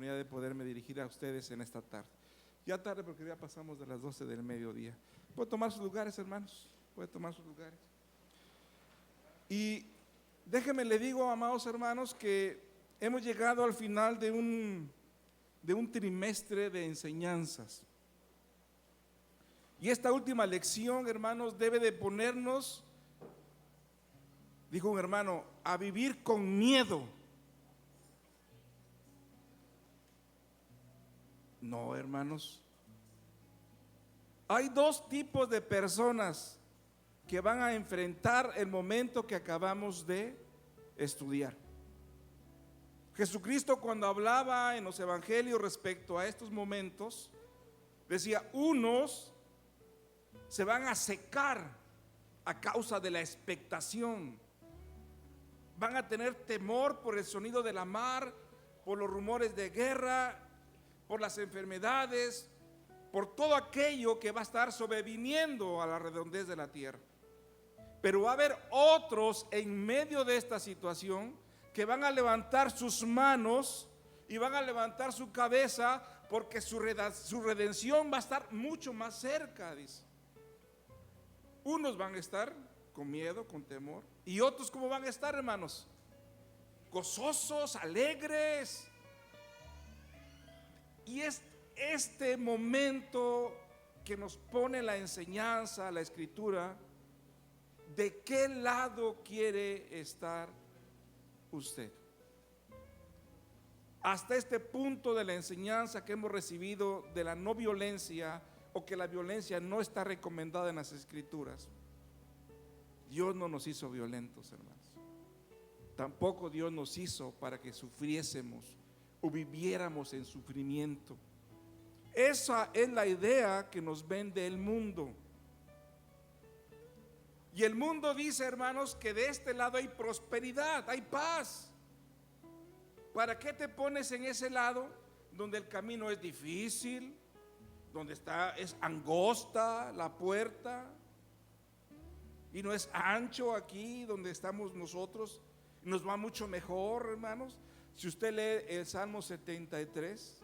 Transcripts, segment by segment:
oportunidad de poderme dirigir a ustedes en esta tarde. Ya tarde porque ya pasamos de las 12 del mediodía. ¿Pueden tomar sus lugares, hermanos? ¿Pueden tomar sus lugares? Y déjenme le digo, amados hermanos, que hemos llegado al final de un trimestre de enseñanzas. Y esta última lección, hermanos, debe de ponernos, dijo un hermano, a vivir con miedo. No, hermanos. Hay dos tipos de personas que van a enfrentar el momento que acabamos de estudiar. Jesucristo, cuando hablaba en los evangelios respecto a estos momentos, decía: unos se van a secar a causa de la expectación, van a tener temor por el sonido de la mar, por los rumores de guerra, por las enfermedades, por todo aquello que va a estar sobreviniendo a la redondez de la tierra. Pero va a haber otros en medio de esta situación que van a levantar sus manos y van a levantar su cabeza, porque su redención va a estar mucho más cerca, dice. Unos van a estar con miedo, con temor, y otros, ¿cómo van a estar, hermanos? Gozosos, alegres. Y es este momento que nos pone la enseñanza, la escritura, de qué lado quiere estar usted. Hasta este punto de la enseñanza que hemos recibido de la no violencia, o que la violencia no está recomendada en las escrituras, Dios no nos hizo violentos, hermanos. Tampoco Dios nos hizo para que sufriésemos o viviéramos en sufrimiento. Esa es la idea que nos vende el mundo. Y el mundo dice, hermanos, que de este lado hay prosperidad, hay paz. ¿Para qué te pones en ese lado donde el camino es difícil, donde es angosta la puerta y no es ancho aquí donde estamos nosotros? Nos va mucho mejor, hermanos. Si usted lee el Salmo 73,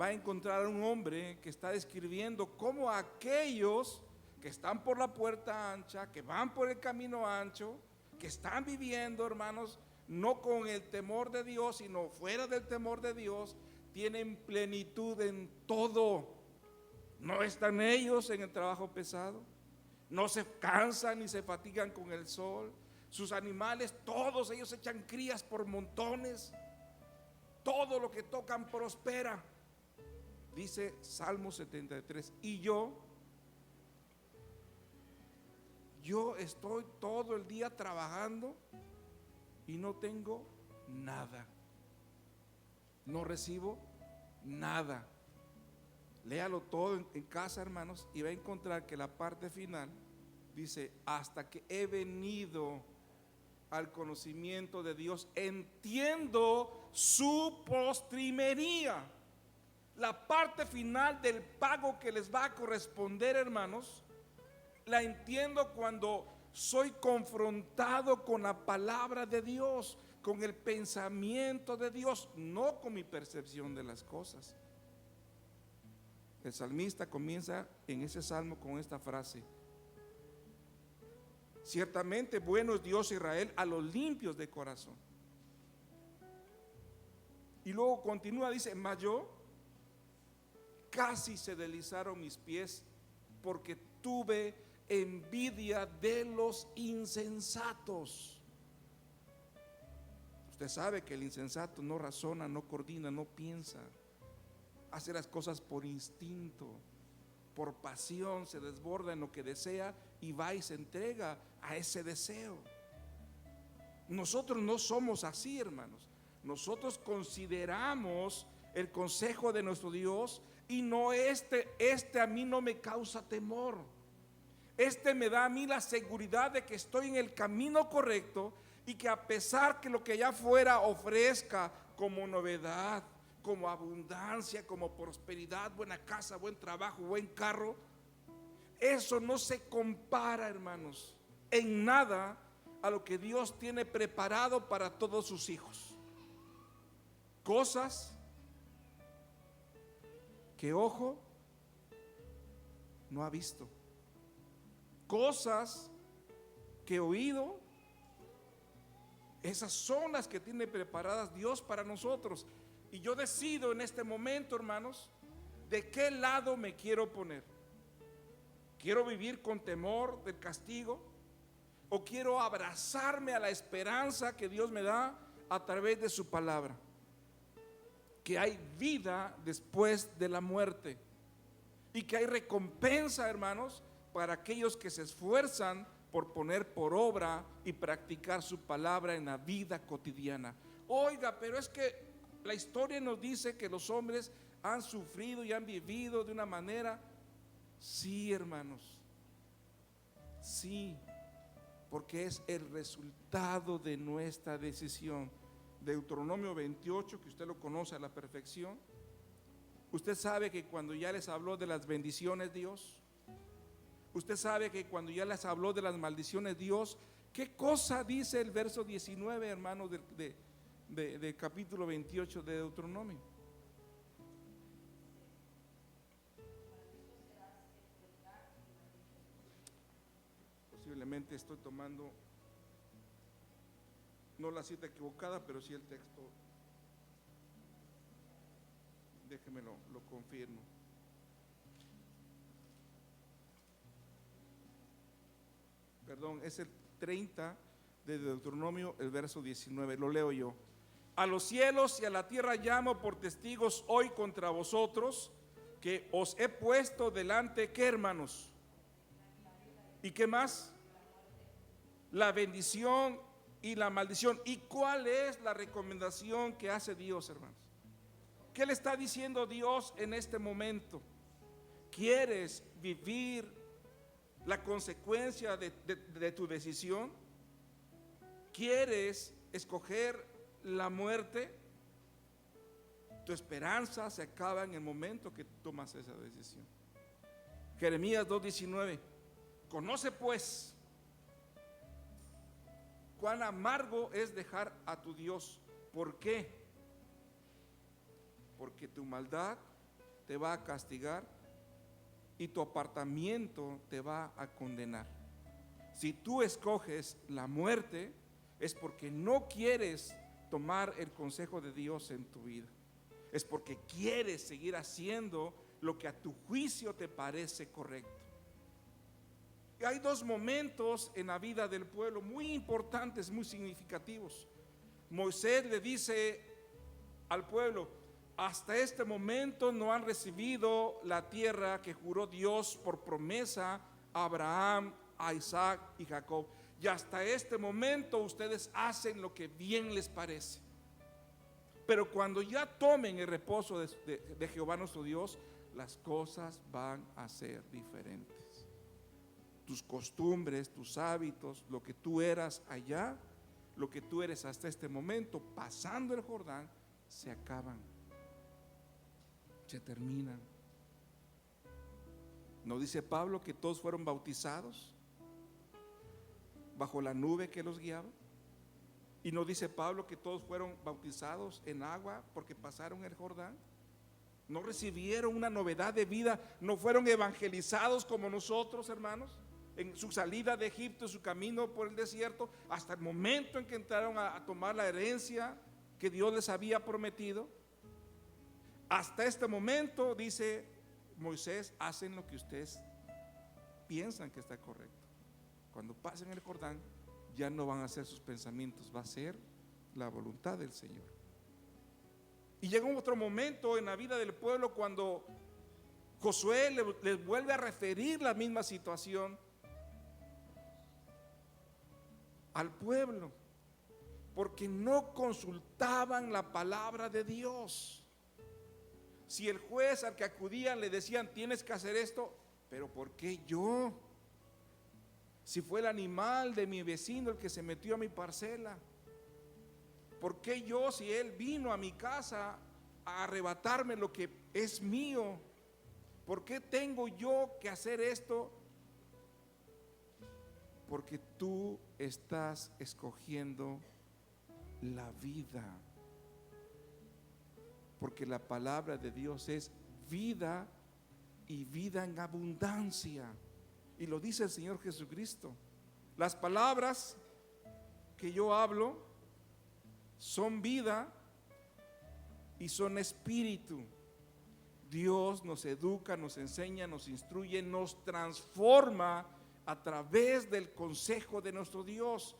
va a encontrar a un hombre que está describiendo cómo aquellos que están por la puerta ancha, que van por el camino ancho, que están viviendo, hermanos, no con el temor de Dios, sino fuera del temor de Dios, tienen plenitud en todo. No están ellos en el trabajo pesado, no se cansan ni se fatigan con el sol. Sus animales, todos ellos echan crías por montones. Todo lo que tocan prospera, dice Salmo 73. Y yo estoy todo el día trabajando y no tengo nada, no recibo nada. Léalo todo en casa, hermanos, y va a encontrar que la parte final dice: hasta que he venido al conocimiento de Dios, entiendo su postrimería. La parte final del pago que les va a corresponder, hermanos, la entiendo cuando soy confrontado con la palabra de Dios, con el pensamiento de Dios, no con mi percepción de las cosas. El salmista comienza en ese salmo con esta frase: ciertamente bueno es Dios Israel a los limpios de corazón. Y luego continúa, dice: mas yo casi se deslizaron mis pies, porque tuve envidia de los insensatos. Usted sabe que el insensato no razona, no coordina, no piensa, hace las cosas por instinto, por pasión, se desborda en lo que desea y va y se entrega a ese deseo. Nosotros no somos así, hermanos. Nosotros consideramos el consejo de nuestro Dios, y no este a mí no me causa temor. Este me da a mí la seguridad de que estoy en el camino correcto, y que a pesar que lo que allá afuera ofrezca como novedad, como abundancia, como prosperidad, buena casa, buen trabajo, buen carro, eso no se compara, hermanos, en nada a lo que Dios tiene preparado para todos sus hijos. Cosas que ojo no ha visto, cosas que oído. Esas son las que tiene preparadas Dios para nosotros. Y yo decido en este momento, hermanos, de qué lado me quiero poner. ¿Quiero vivir con temor del castigo? ¿O quiero abrazarme a la esperanza que Dios me da a través de su palabra? Que hay vida después de la muerte y que hay recompensa, hermanos, para aquellos que se esfuerzan por poner por obra y practicar su palabra en la vida cotidiana. Oiga, pero es que la historia nos dice que los hombres han sufrido y han vivido de una manera. Sí, hermanos, sí, porque es el resultado de nuestra decisión. Deuteronomio 28, que usted lo conoce a la perfección. Usted sabe que cuando ya les habló de las bendiciones Dios, usted sabe que cuando ya les habló de las maldiciones Dios, ¿qué cosa dice el verso 19, hermanos, de capítulo 28 de Deuteronomio? Posiblemente estoy tomando no la cita equivocada, pero sí el texto. Déjeme lo confirmo. Perdón, es el 30 de Deuteronomio, el verso 19, lo leo yo. A los cielos y a la tierra llamo por testigos hoy contra vosotros, que os he puesto delante, ¿qué, hermanos? ¿Y qué más? La bendición y la maldición. ¿Y cuál es la recomendación que hace Dios, hermanos? ¿Qué le está diciendo Dios en este momento? ¿Quieres vivir la consecuencia de tu decisión? ¿Quieres escoger la muerte? Tu esperanza se acaba en el momento que tomas esa decisión. Jeremías 2:19. Conoce pues cuán amargo es dejar a tu Dios. ¿Por qué? Porque tu maldad te va a castigar y tu apartamiento te va a condenar. Si tú escoges la muerte, es porque no quieres tomar el consejo de Dios en tu vida. Es porque quieres seguir haciendo lo que a tu juicio te parece correcto. Y hay dos momentos en la vida del pueblo muy importantes, muy significativos. Moisés le dice al pueblo: hasta este momento no han recibido la tierra que juró Dios por promesa a Abraham, a Isaac y Jacob. Y hasta este momento ustedes hacen lo que bien les parece. Pero cuando ya tomen el reposo de Jehová nuestro Dios, las cosas van a ser diferentes. Tus costumbres, tus hábitos, lo que tú eras allá, lo que tú eres hasta este momento, pasando el Jordán, se acaban, se terminan. ¿No dice Pablo que todos fueron bautizados bajo la nube que los guiaba? ¿Y no dice Pablo que todos fueron bautizados en agua porque pasaron el Jordán? ¿No recibieron una novedad de vida? ¿No fueron evangelizados como nosotros, hermanos? En su salida de Egipto, su camino por el desierto, hasta el momento en que entraron a tomar la herencia que Dios les había prometido. Hasta este momento, dice Moisés, hacen lo que ustedes piensan que está correcto. Cuando pasen el Jordán, ya no van a ser sus pensamientos, va a ser la voluntad del Señor. Y llega otro momento en la vida del pueblo cuando Josué les vuelve a referir la misma situación al pueblo, porque no consultaban la palabra de Dios. Si el juez al que acudían le decían: tienes que hacer esto, pero ¿por qué yo? Si fue el animal de mi vecino el que se metió a mi parcela, ¿por qué yo, si él vino a mi casa a arrebatarme lo que es mío? ¿Por qué tengo yo que hacer esto? Porque tú estás escogiendo la vida. Porque la palabra de Dios es vida y vida en abundancia. Y lo dice el Señor Jesucristo. Las palabras que yo hablo son vida y son espíritu. Dios nos educa, nos enseña, nos instruye, nos transforma a través del consejo de nuestro Dios.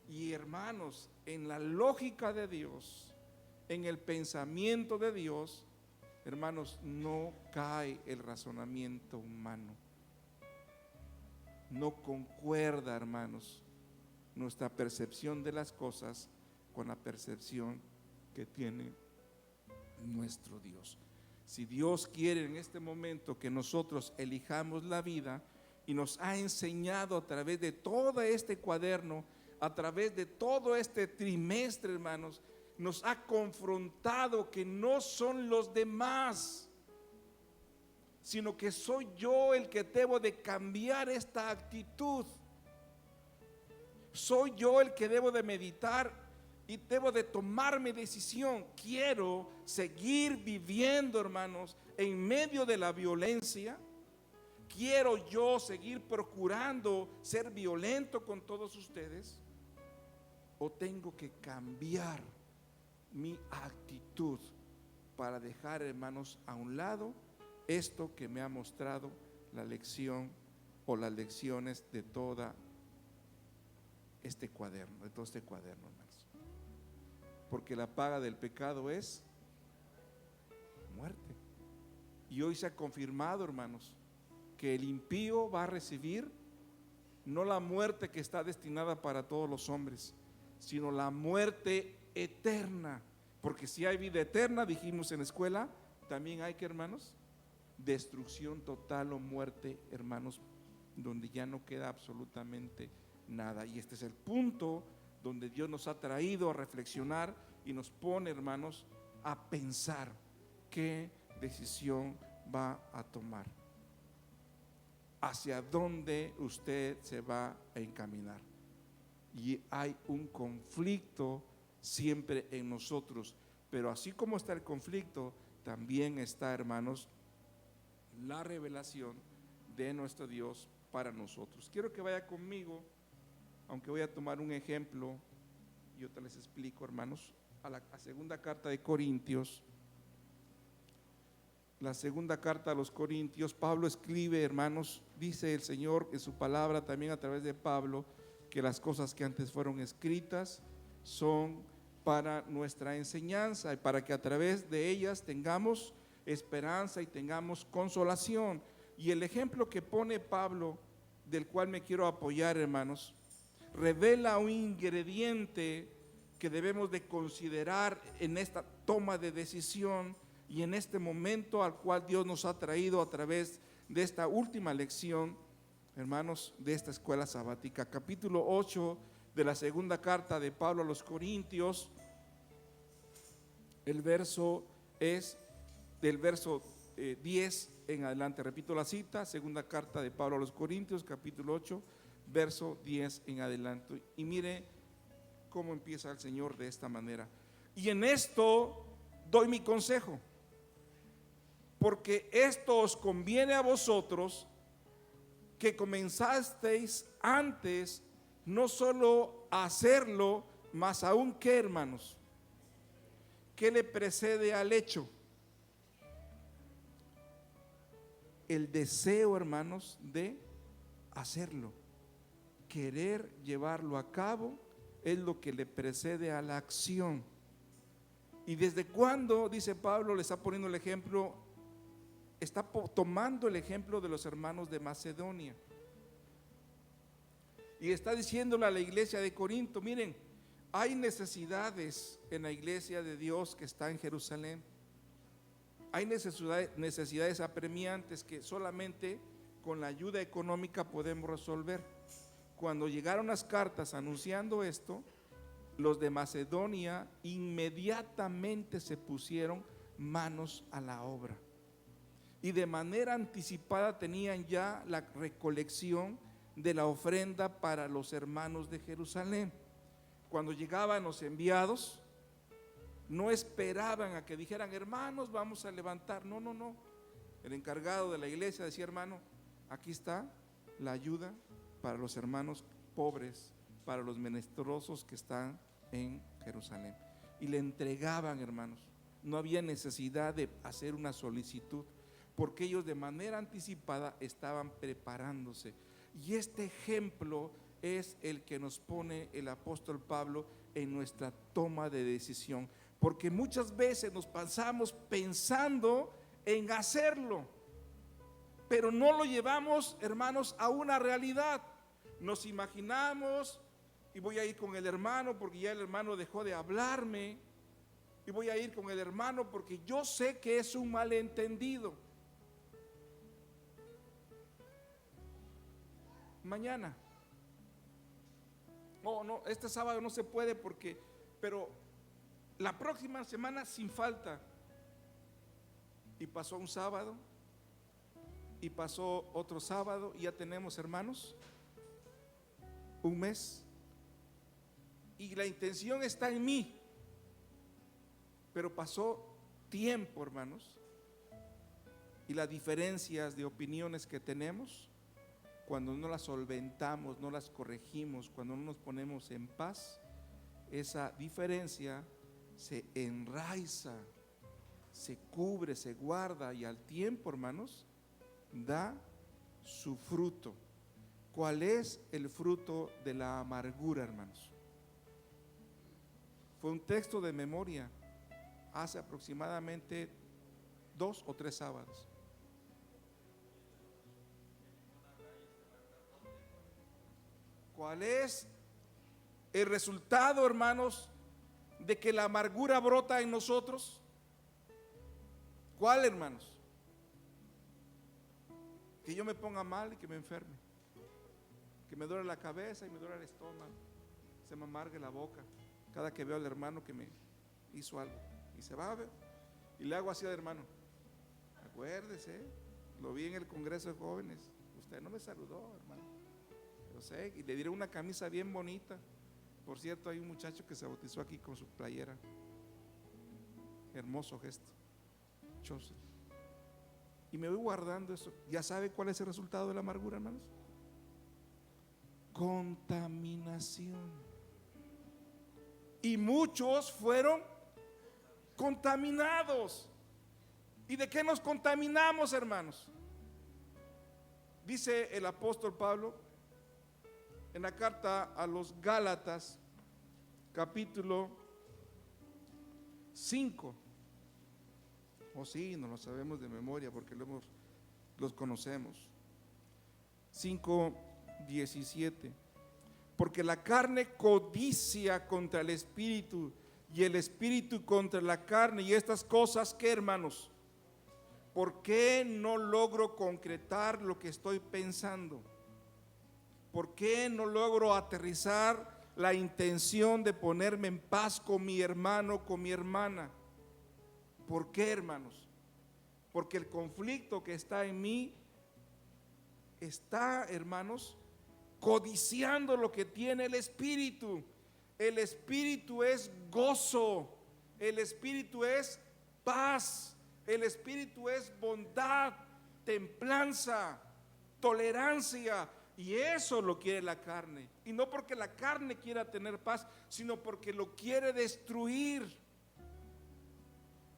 Y hermanos, en la lógica de Dios, en el pensamiento de Dios, hermanos, no cae el razonamiento humano. No concuerda, hermanos, nuestra percepción de las cosas con la percepción que tiene nuestro Dios. Si Dios quiere en este momento que nosotros elijamos la vida, y nos ha enseñado a través de todo este cuaderno, a través de todo este trimestre, hermanos, nos ha confrontado que no son los demás, sino que soy yo el que debo de cambiar esta actitud. Soy yo el que debo de meditar y debo de tomar mi decisión. Quiero seguir viviendo, hermanos, en medio de la violencia. Quiero yo seguir procurando ser violento con todos ustedes, o tengo que cambiar mi actitud para dejar, hermanos, a un lado esto que me ha mostrado la lección o las lecciones de todo este cuaderno, hermanos. Porque la paga del pecado es muerte. Y hoy se ha confirmado, hermanos, que el impío va a recibir no la muerte que está destinada para todos los hombres, sino la muerte eterna. Porque si hay vida eterna, dijimos en la escuela, también hay que, hermanos, destrucción total o muerte, hermanos, donde ya no queda absolutamente nada. Y este es el punto donde Dios nos ha traído a reflexionar y nos pone, hermanos, a pensar qué decisión va a tomar, hacia dónde usted se va a encaminar. Y hay un conflicto siempre en nosotros, pero así como está el conflicto, también está, hermanos, la revelación de nuestro Dios para nosotros. Quiero que vaya conmigo, aunque voy a tomar un ejemplo, yo te les explico, hermanos, a la segunda carta de Corintios. La segunda carta a los Corintios, Pablo escribe, hermanos, dice el Señor en su palabra también a través de Pablo, que las cosas que antes fueron escritas son para nuestra enseñanza y para que a través de ellas tengamos esperanza y tengamos consolación. Y el ejemplo que pone Pablo, del cual me quiero apoyar, hermanos, revela un ingrediente que debemos de considerar en esta toma de decisión y en este momento al cual Dios nos ha traído a través de esta última lección, hermanos, de esta escuela sabática. Capítulo 8 de la segunda carta de Pablo a los Corintios, el verso es del verso 10 en adelante. Repito la cita, segunda carta de Pablo a los Corintios, capítulo 8, verso 10 en adelante. Y mire cómo empieza el Señor de esta manera: y en esto doy mi consejo, porque esto os conviene a vosotros, que comenzasteis antes no solo a hacerlo, mas aún que, hermanos, ¿qué le precede al hecho? El deseo, hermanos, de hacerlo. Querer llevarlo a cabo es lo que le precede a la acción. ¿Y desde cuándo, dice Pablo, le está poniendo el ejemplo? Está tomando el ejemplo de los hermanos de Macedonia y está diciéndole a la iglesia de Corinto: miren, hay necesidades en la iglesia de Dios que está en Jerusalén. Hay necesidades apremiantes que solamente con la ayuda económica podemos resolver. Cuando llegaron las cartas anunciando esto, los de Macedonia inmediatamente se pusieron manos a la obra y de manera anticipada tenían ya la recolección de la ofrenda para los hermanos de Jerusalén. Cuando llegaban los enviados, no esperaban a que dijeran: hermanos, vamos a levantar. No. el encargado de la iglesia decía: hermano, aquí está la ayuda para los hermanos pobres, para los menesterosos que están en Jerusalén. Y le entregaban, hermanos. No había necesidad de hacer una solicitud, porque ellos de manera anticipada estaban preparándose. Y este ejemplo es el que nos pone el apóstol Pablo en nuestra toma de decisión, porque muchas veces nos pasamos pensando en hacerlo, pero no lo llevamos, hermanos, a una realidad. Nos imaginamos: y voy a ir con el hermano porque ya el hermano dejó de hablarme, y voy a ir con el hermano porque yo sé que es un malentendido. Mañana, no, este sábado no se puede pero la próxima semana sin falta. Y pasó un sábado, y pasó otro sábado, y ya tenemos, hermanos, un mes, y la intención está en mí, pero pasó tiempo, hermanos, y las diferencias de opiniones que tenemos, cuando no las solventamos, no las corregimos, cuando no nos ponemos en paz, esa diferencia se enraiza, se cubre, se guarda, y al tiempo, hermanos, da su fruto. ¿Cuál es el fruto de la amargura, hermanos? Fue un texto de memoria hace aproximadamente 2 o 3 sábados. ¿Cuál es el resultado, hermanos, de que la amargura brota en nosotros? ¿Cuál, hermanos? Que yo me ponga mal y que me enferme, que me duele la cabeza y me duele el estómago, se me amargue la boca cada que veo al hermano que me hizo algo, y se va a ver, y le hago así al hermano: acuérdese, lo vi en el Congreso de Jóvenes, usted no me saludó, hermano. Yo sé, y le diré una camisa bien bonita. Por cierto, hay un muchacho que se bautizó aquí con su playera. Hermoso gesto. Chose. Y me voy guardando eso. ¿Ya sabe cuál es el resultado de la amargura, hermanos? Contaminación. Y muchos fueron contaminados. ¿Y de qué nos contaminamos, hermanos? Dice el apóstol Pablo en la carta a los Gálatas, capítulo 5. Sí, no lo sabemos de memoria porque los conocemos. 5:17. Porque la carne codicia contra el espíritu, y el espíritu contra la carne, y estas cosas, ¿qué, hermanos? ¿Por qué no logro concretar lo que estoy pensando? ¿Por qué no logro aterrizar la intención de ponerme en paz con mi hermano, con mi hermana? ¿Por qué, hermanos? Porque el conflicto que está en mí está, hermanos, codiciando lo que tiene el espíritu. El espíritu es gozo, el espíritu es paz, el espíritu es bondad, templanza, tolerancia. Y eso lo quiere la carne. Y no porque la carne quiera tener paz, sino porque lo quiere destruir.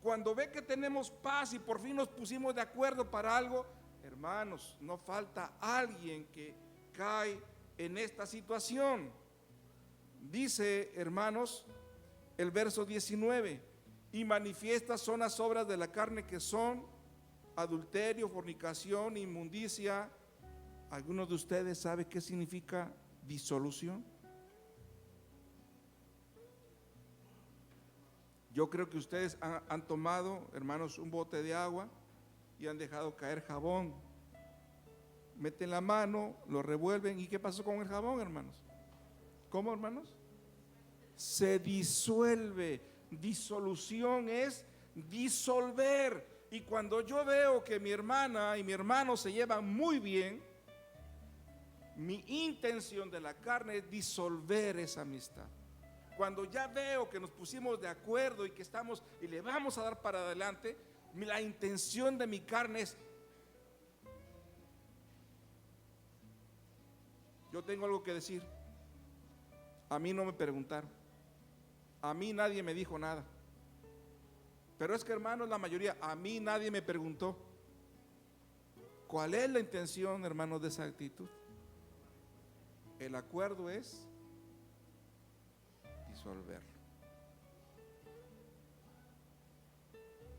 Cuando ve que tenemos paz y por fin nos pusimos de acuerdo para algo, hermanos, no falta alguien que cae en esta situación. Dice, hermanos, el verso 19: y manifiestas son las obras de la carne, que son adulterio, fornicación, inmundicia. ¿Algunos de ustedes saben qué significa disolución? Yo creo que ustedes han tomado, hermanos, un bote de agua y han dejado caer jabón. Meten la mano, lo revuelven. ¿Y qué pasó con el jabón, hermanos? ¿Cómo, hermanos? Se disuelve. Disolución es disolver. Y cuando yo veo que mi hermana y mi hermano se llevan muy bien, mi intención de la carne es disolver esa amistad. Cuando ya veo que nos pusimos de acuerdo y que estamos y le vamos a dar para adelante, la intención de mi carne es Yo tengo algo que decir. A mí no me preguntaron. A mí nadie me dijo nada. Pero es que, hermanos, la mayoría, a mí nadie me preguntó. ¿Cuál es la intención, hermanos, de esa actitud? El acuerdo es disolverlo.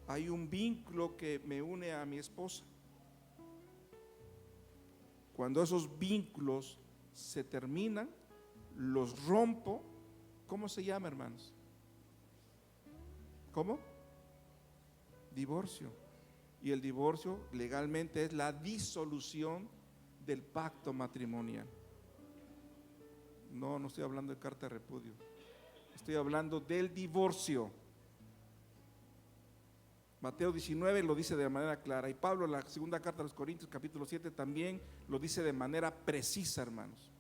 Hay un vínculo que me une a mi esposa. Cuando esos vínculos se terminan, los rompo. ¿Cómo se llama, hermanos? ¿Cómo? Divorcio. Y el divorcio legalmente es la disolución del pacto matrimonial. No estoy hablando de carta de repudio. Estoy hablando del divorcio. Mateo 19 lo dice de manera clara, y Pablo en la segunda carta a los Corintios capítulo 7 también lo dice de manera precisa, hermanos.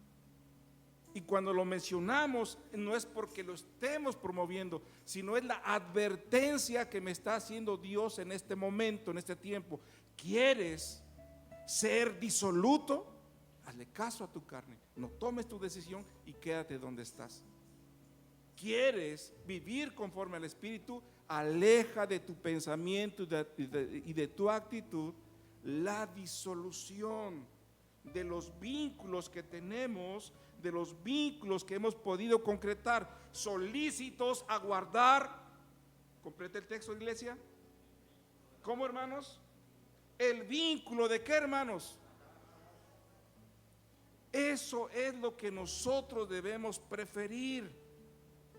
Y cuando lo mencionamos no es porque lo estemos promoviendo, sino es la advertencia que me está haciendo Dios en este momento, en este tiempo. ¿Quieres ser disoluto? Hazle caso a tu carne, no tomes tu decisión y quédate donde estás. ¿Quieres vivir conforme al Espíritu? Aleja de tu pensamiento y de tu actitud la disolución de los vínculos que tenemos, de los vínculos que hemos podido concretar, solícitos a guardar. ¿Completa el texto, iglesia? ¿Cómo, hermanos? El vínculo de qué, hermanos. Eso es lo que nosotros debemos preferir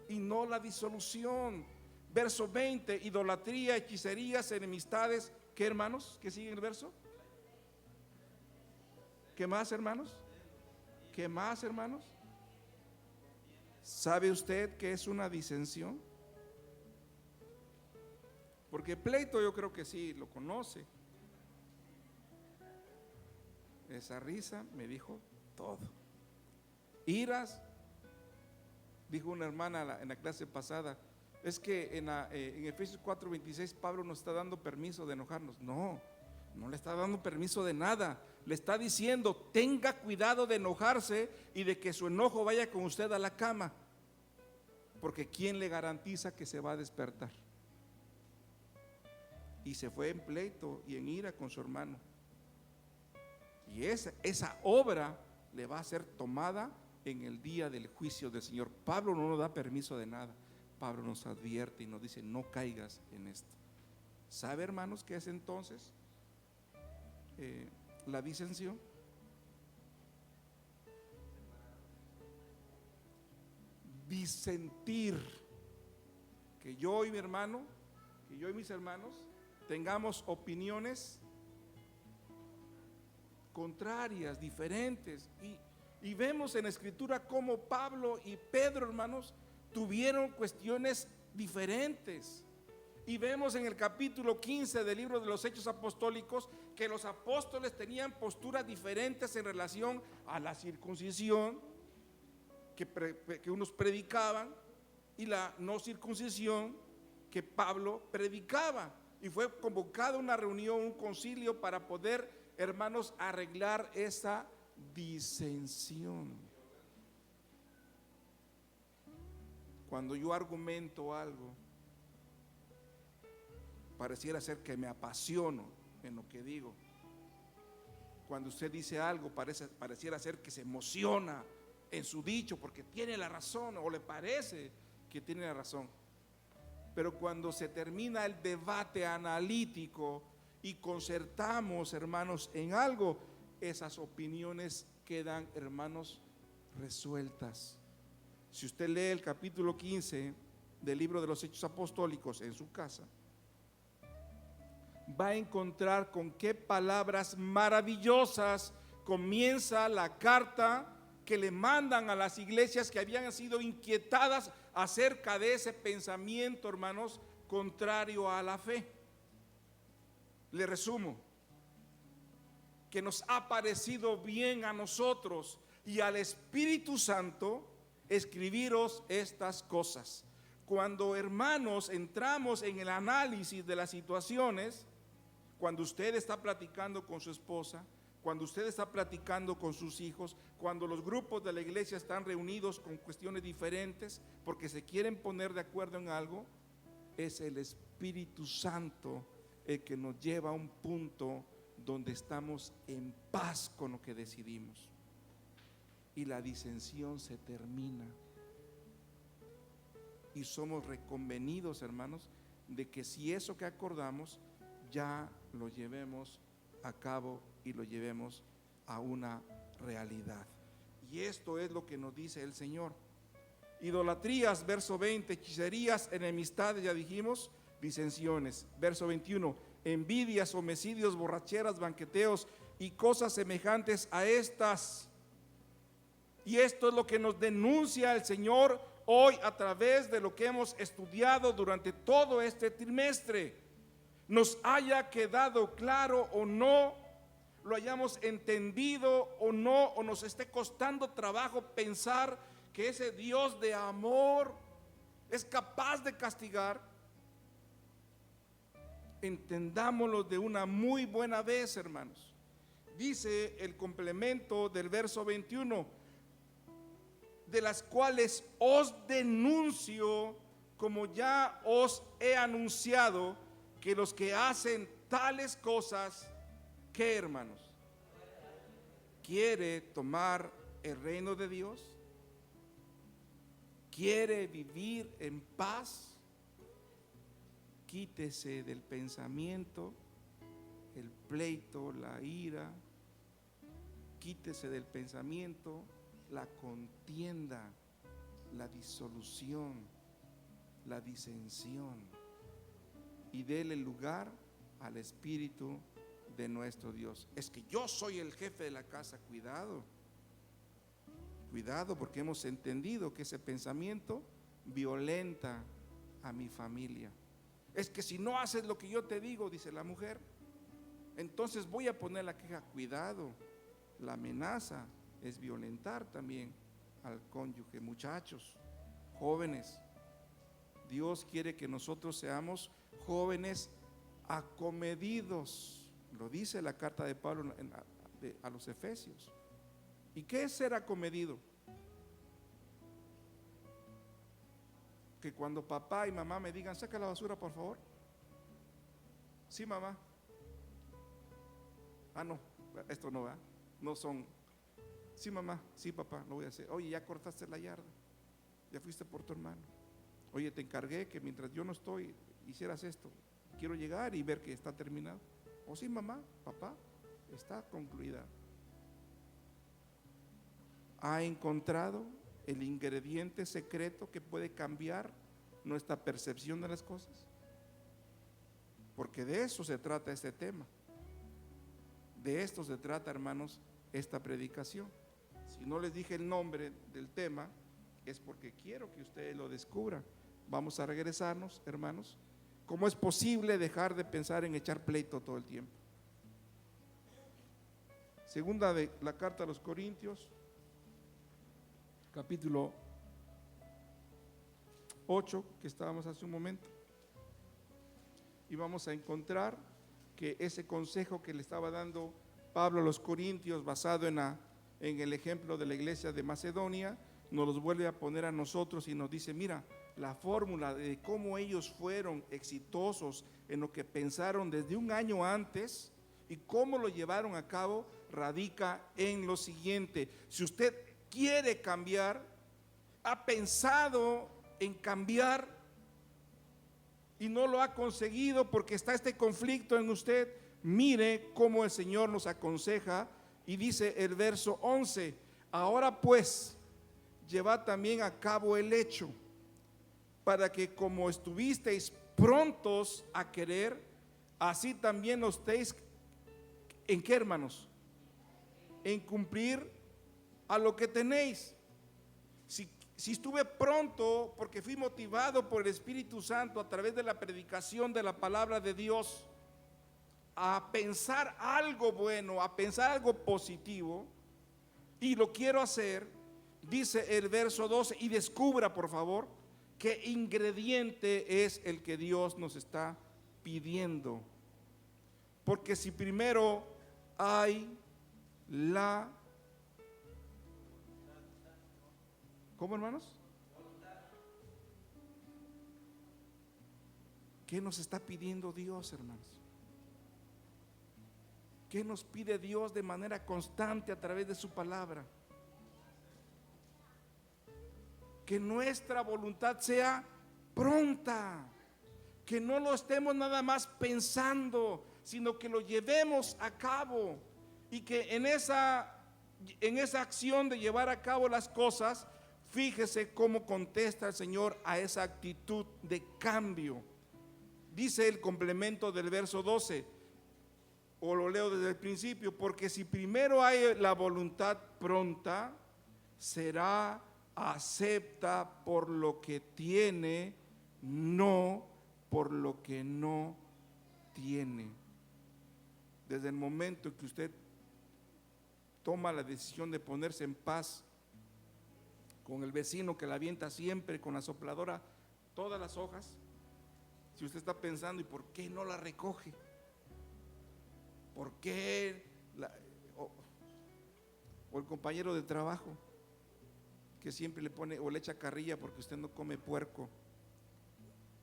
y no la disolución. Verso 20, idolatría, hechicerías, enemistades. ¿Qué, hermanos? ¿Qué sigue el verso? ¿Qué más, hermanos? ¿Qué más, hermanos? ¿Sabe usted qué es una disensión? Porque pleito yo creo que sí lo conoce. Esa risa me dijo todo. Iras, dijo una hermana en la clase pasada, es que en Efesios 4:26 Pablo nos está dando permiso de enojarnos. No le está dando permiso de nada. Le está diciendo, tenga cuidado de enojarse y de que su enojo vaya con usted a la cama, porque ¿quién le garantiza que se va a despertar? Y se fue en pleito y en ira con su hermano. Y esa obra le va a ser tomada en el día del juicio del Señor. Pablo no nos da permiso de nada. Pablo nos advierte y nos dice, no caigas en esto. ¿Sabe, hermanos, qué es entonces la disensión? Disentir. Que yo y mi hermano, que yo y mis hermanos tengamos opiniones contrarias, diferentes. Y vemos en la Escritura cómo Pablo y Pedro, hermanos, tuvieron cuestiones diferentes. Y vemos en el capítulo 15 del libro de los Hechos Apostólicos que los apóstoles tenían posturas diferentes en relación a la circuncisión que unos predicaban y la no circuncisión que Pablo predicaba. Y fue convocada una reunión, un concilio para poder, hermanos, arreglar esa disensión. Cuando yo argumento algo, pareciera ser que me apasiono en lo que digo. Cuando usted dice algo, pareciera ser que se emociona en su dicho porque tiene la razón o le parece que tiene la razón. Pero cuando se termina el debate analítico y concertamos, hermanos, en algo, esas opiniones quedan, hermanos, resueltas. Si usted lee el capítulo 15 del libro de los Hechos Apostólicos en su casa, va a encontrar con qué palabras maravillosas comienza la carta que le mandan a las iglesias que habían sido inquietadas acerca de ese pensamiento, hermanos, contrario a la fe. Le resumo, que nos ha parecido bien a nosotros y al Espíritu Santo escribiros estas cosas. Cuando, hermanos, entramos en el análisis de las situaciones, cuando usted está platicando con su esposa, cuando usted está platicando con sus hijos, cuando los grupos de la iglesia están reunidos con cuestiones diferentes porque se quieren poner de acuerdo en algo, es el Espíritu Santo el que nos lleva a un punto donde estamos en paz con lo que decidimos y la disensión se termina y somos reconvenidos, hermanos, de que si eso que acordamos ya lo llevemos a cabo y lo llevemos a una realidad. Y esto es lo que nos dice el Señor. Idolatrías, verso 20, hechicerías, enemistades, ya dijimos, disensiones. Verso 21, envidias, homicidios, borracheras, banqueteos y cosas semejantes a estas. Y esto es lo que nos denuncia el Señor hoy a través de lo que hemos estudiado durante todo este trimestre. Nos haya quedado claro o no, lo hayamos entendido o no, o nos esté costando trabajo pensar que ese Dios de amor es capaz de castigar, entendámoslo de una muy buena vez, hermanos. Dice el complemento del verso 21, de las cuales os denuncio, como ya os he anunciado, que los que hacen tales cosas, ¿qué, hermanos? ¿Quiere tomar el reino de Dios? ¿Quiere vivir en paz? Quítese del pensamiento el pleito, la ira. Quítese del pensamiento la contienda, la disolución, la disensión, y déle lugar al Espíritu de nuestro Dios. Es que yo soy el jefe de la casa. Cuidado, cuidado, porque hemos entendido que ese pensamiento violenta a mi familia. Es que si no haces lo que yo te digo, dice la mujer, entonces voy a poner la queja. Cuidado, la amenaza es violentar también al cónyuge. Muchachos, jóvenes, Dios quiere que nosotros seamos jóvenes acomedidos. Lo dice la carta de Pablo a los Efesios. ¿Y qué es ser acomedido? Que cuando papá y mamá me digan, saca la basura por favor. Sí, mamá. Ah, no, esto no va. No son. Sí, mamá, sí, papá, lo voy a hacer. Oye, ya cortaste la yarda, ya fuiste por tu hermano. Oye, te encargué que mientras yo no estoy, hicieras esto. Quiero llegar y ver que está terminado. O sí, mamá, papá, está concluida. ¿Ha encontrado el ingrediente secreto que puede cambiar nuestra percepción de las cosas? Porque de eso se trata este tema. De esto se trata, hermanos, esta predicación. Si no les dije el nombre del tema, es porque quiero que ustedes lo descubran. Vamos a regresarnos, hermanos. ¿Cómo es posible dejar de pensar en echar pleito todo el tiempo? Segunda de la carta a los Corintios, capítulo 8, que estábamos hace un momento, y vamos a encontrar que ese consejo que le estaba dando Pablo a los Corintios, basado en el ejemplo de la iglesia de Macedonia, nos los vuelve a poner a nosotros y nos dice, mira, la fórmula de cómo ellos fueron exitosos en lo que pensaron desde un año antes y cómo lo llevaron a cabo, radica en lo siguiente. Si usted quiere cambiar, ha pensado en cambiar y no lo ha conseguido porque está este conflicto en usted, mire cómo el Señor nos aconseja y dice el verso 11, ahora pues, llevad también a cabo el hecho, para que como estuvisteis prontos a querer, así también lo estéis, ¿en qué, hermanos? En cumplir a lo que tenéis. Si estuve pronto porque fui motivado por el Espíritu Santo a través de la predicación de la palabra de Dios a pensar algo bueno, a pensar algo positivo, y lo quiero hacer, dice el verso 12, y descubra por favor qué ingrediente es el que Dios nos está pidiendo. Porque si primero hay la... ¿Cómo, hermanos? ¿Qué nos está pidiendo Dios, hermanos? ¿Qué nos pide Dios de manera constante a través de su palabra? Que nuestra voluntad sea pronta, que no lo estemos nada más pensando, sino que lo llevemos a cabo, y que en esa acción de llevar a cabo las cosas, fíjese cómo contesta el Señor a esa actitud de cambio. Dice el complemento del verso 12, o lo leo desde el principio: porque si primero hay la voluntad pronta, será acepta por lo que tiene, no por lo que no tiene. Desde el momento que usted toma la decisión de ponerse en paz con el vecino que la avienta siempre con la sopladora todas las hojas, si usted está pensando, ¿y por qué no la recoge? ¿Por qué o el compañero de trabajo que siempre le pone o le echa carrilla porque usted no come puerco,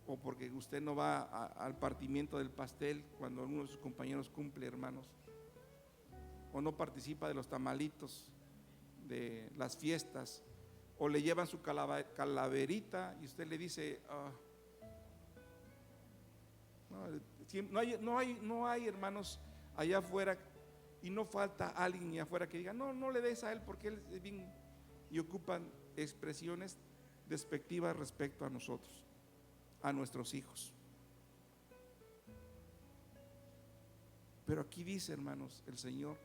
o porque usted no va al partimiento del pastel cuando uno de sus compañeros cumple, hermanos, o no participa de los tamalitos de las fiestas, o le llevan su calaverita y usted le dice no hay, hermanos, allá afuera, y no falta alguien allá afuera que diga no le des a él porque él es bien, y ocupan expresiones despectivas respecto a nosotros, a nuestros hijos. Pero aquí dice, hermanos, el Señor,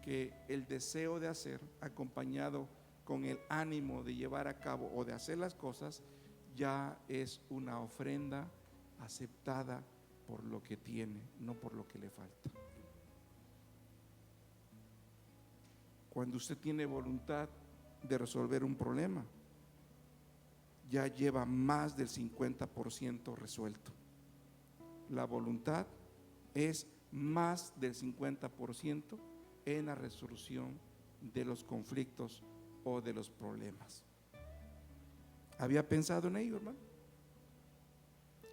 que el deseo de hacer, acompañado con el ánimo de llevar a cabo o de hacer las cosas, ya es una ofrenda aceptada por lo que tiene, no por lo que le falta. Cuando usted tiene voluntad de resolver un problema, ya lleva más del 50% resuelto. La voluntad es más del 50% en la resolución de los conflictos o de los problemas. ¿Había pensado en ello, hermano?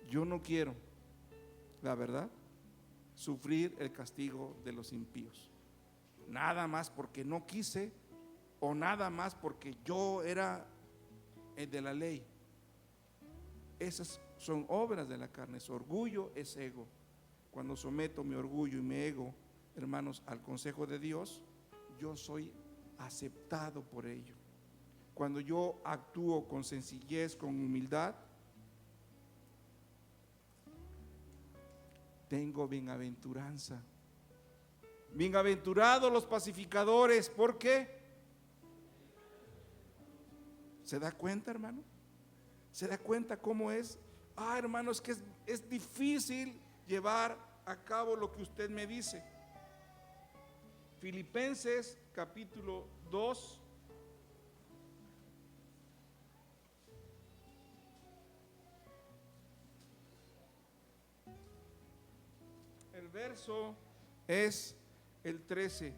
Yo no quiero, la verdad, sufrir el castigo de los impíos, nada más porque no quise, o nada más porque yo era el de la ley. Esas son obras de la carne. Es orgullo, es ego. Cuando someto mi orgullo y mi ego, hermanos, al consejo de Dios, yo soy aceptado por ello. Cuando yo actúo con sencillez, con humildad, tengo bienaventuranza. Bienaventurados los pacificadores. ¿Por qué? ¿Se da cuenta, hermano? ¿Se da cuenta cómo es? Hermanos, que es difícil llevar a cabo lo que usted me dice. Filipenses capítulo 2. El verso es el 13.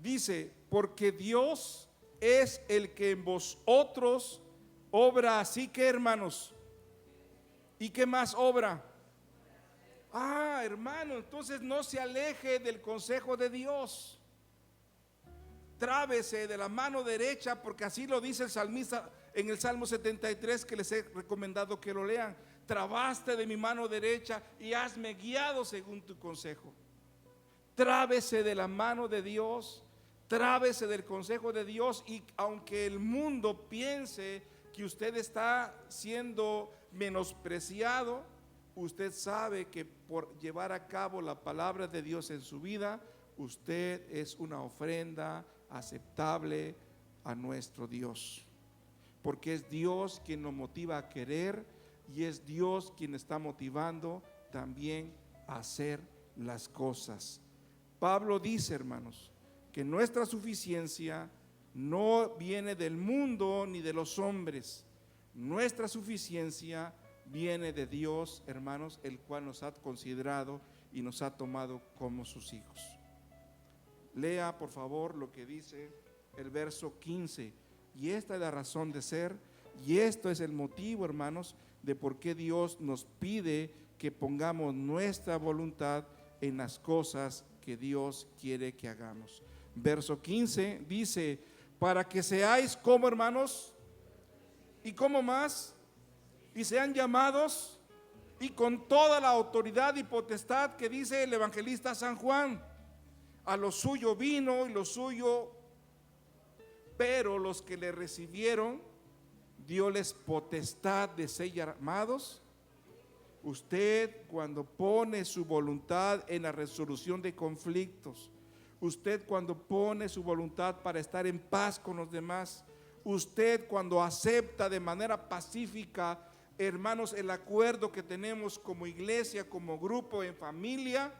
Dice: porque Dios es el que en vosotros obra. Así que, hermanos, ¿y qué más obra? Hermano, entonces no se aleje del consejo de Dios. Trábese de la mano derecha, porque así lo dice el salmista en el Salmo 73, que les he recomendado que lo lean. Trabaste de mi mano derecha y hazme guiado según tu consejo. Trábese de la mano de Dios, trábese del consejo de Dios, y aunque el mundo piense que usted está siendo menospreciado, usted sabe que por llevar a cabo la palabra de Dios en su vida, usted es una ofrenda aceptable a nuestro Dios, porque es Dios quien nos motiva a querer, y es Dios quien está motivando también a hacer las cosas. Pablo dice, hermanos, que nuestra suficiencia no viene del mundo ni de los hombres. Nuestra suficiencia viene de Dios, hermanos, el cual nos ha considerado y nos ha tomado como sus hijos. Lea por favor lo que dice el verso 15. Y esta es la razón de ser, y esto es el motivo, hermanos, de por qué Dios nos pide que pongamos nuestra voluntad en las cosas que Dios quiere que hagamos. Verso 15 dice: para que seáis como, hermanos, y como más, y sean llamados, y con toda la autoridad y potestad que dice el evangelista San Juan. A lo suyo vino y lo suyo, pero los que le recibieron, dióles potestad de ser llamados. Usted, cuando pone su voluntad en la resolución de conflictos, usted cuando pone su voluntad para estar en paz con los demás, usted cuando acepta de manera pacífica, hermanos, el acuerdo que tenemos como iglesia, como grupo, en familia,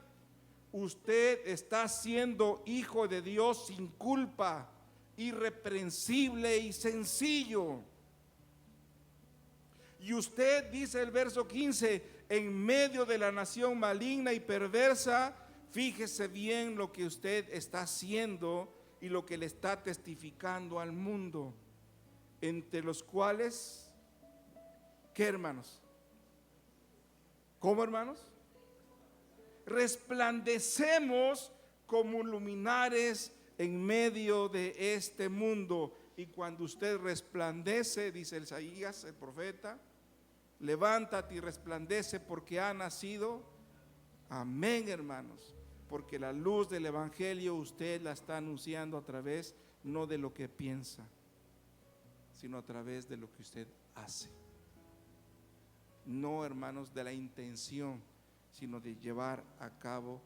usted está siendo hijo de Dios sin culpa, irreprensible y sencillo. Y usted, dice el verso 15, en medio de la nación maligna y perversa, fíjese bien lo que usted está haciendo y lo que le está testificando al mundo, entre los cuales, ¿qué, hermanos? ¿Cómo, hermanos? Resplandecemos como luminares en medio de este mundo. Y cuando usted resplandece, dice Isaías, el profeta, levántate y resplandece porque ha nacido. Amén, hermanos, porque la luz del evangelio usted la está anunciando a través no de lo que piensa, sino a través de lo que usted hace. No, hermanos, de la intención, sino de llevar a cabo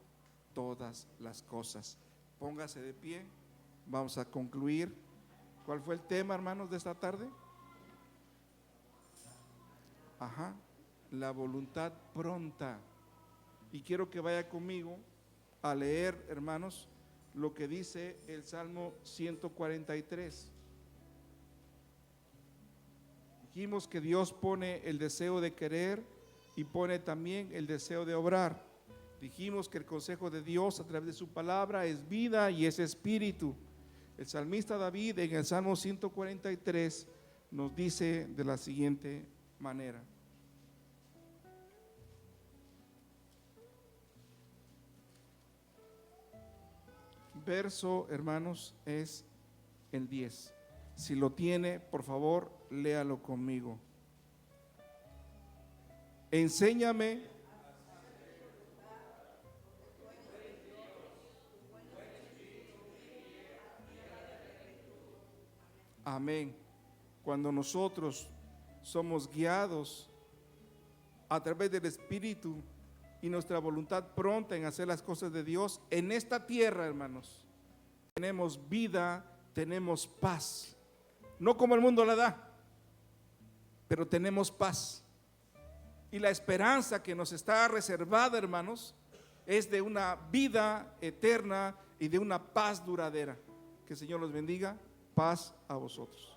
todas las cosas. Póngase de pie, vamos a concluir. ¿Cuál fue el tema, hermanos, de esta tarde? La voluntad pronta. Y quiero que vaya conmigo a leer, hermanos, lo que dice el Salmo 143. Dijimos que Dios pone el deseo de querer y pone también el deseo de obrar. Dijimos que el consejo de Dios a través de su palabra es vida y es espíritu. El salmista David en el Salmo 143 nos dice de la siguiente manera: verso, hermanos, es el 10. Si lo tiene, por favor, léalo conmigo. Enséñame amén. Cuando nosotros somos guiados a través del Espíritu y nuestra voluntad pronta en hacer las cosas de Dios, en esta tierra, hermanos, tenemos vida, tenemos paz. No como el mundo la da, pero tenemos paz. Y la esperanza que nos está reservada, hermanos, es de una vida eterna y de una paz duradera. Que el Señor los bendiga. Paz a vosotros.